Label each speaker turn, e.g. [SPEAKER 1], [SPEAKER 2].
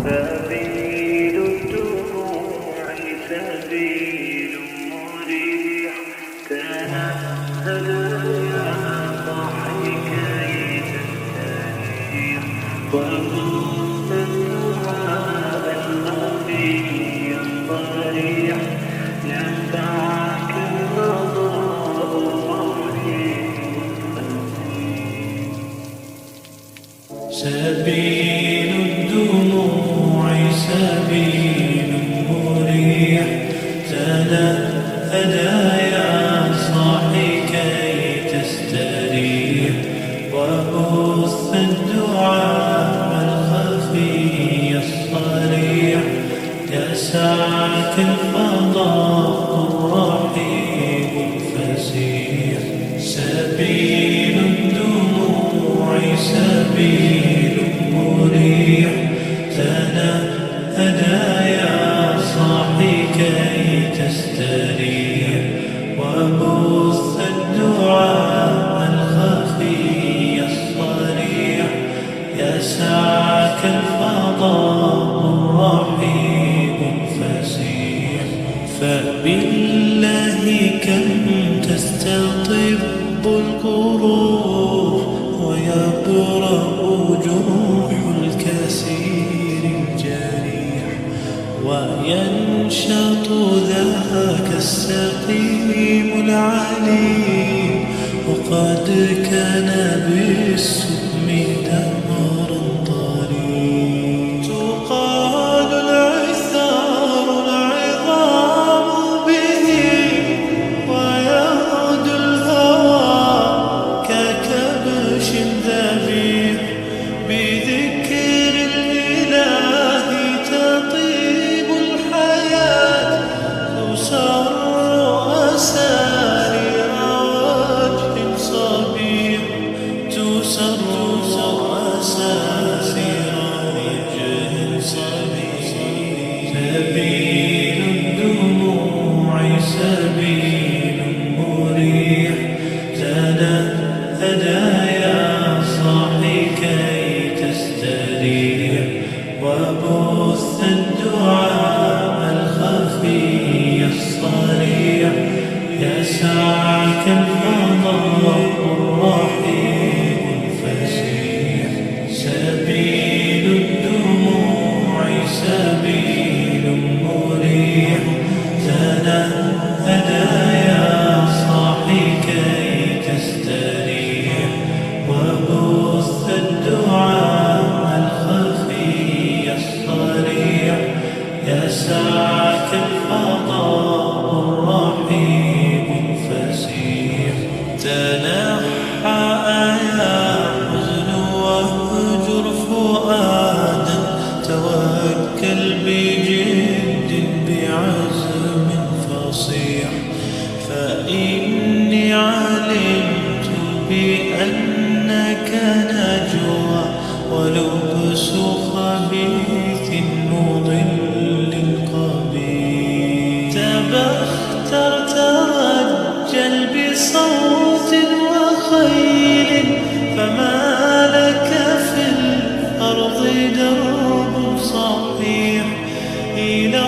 [SPEAKER 1] سبيل الدموع سبيل مريح، تنهد يا صاحي كي تستريح، وغص الدعاء الخفي الصريح، ينفعك الرضاء الرحيم الفسيح.
[SPEAKER 2] سبيل الدموع سبيل مريح، تنهد يا صاحي كي تستريح، وبث الدعاء الخفي الصريح، يسعك الفضاء الرحيم الفسيح. سبيل الدموع سبيل مريح، تنهد يا صاحي كي تستريح، وبث الدعاء الخفي الصريح، يسعك الفضاء الرحيم الفسيح. فبالله كم تستطب القروح، ويبرأ جروح الكثير الجريح، وينشط ذاك السقيم العليم، وقد كان بالسقم دهرا طريق. تقال العثار العظام به، ويهدو الهوى ككبش ذبيح، بذكر الإله تطيب الحياة، تسر أسارير وجه صبيح، تسر أسارير وجه صبيح. سبيل الدموع سبيل مريح، تنهد يا صاحي كي تستريح، وبث الدعاء الخفي الصريح، يسعك الفضاء الرحيم الفسيح. سبيل الدموع سبيل مريح، تنهد يا صاحي كي تستريح، وبث الدعاء الخفي الصريح، يسعك الفضاء الرحيم الفسيح. تنحى يا حزن واهجر فؤادا، توكل بجد بعزم فصيح، فإني علمت بأنك نجوى، ولبس خبيث مضل قبيح. تبختر ترجل بصوت وخيل، فما لك في الأرض درب صحيح، إلى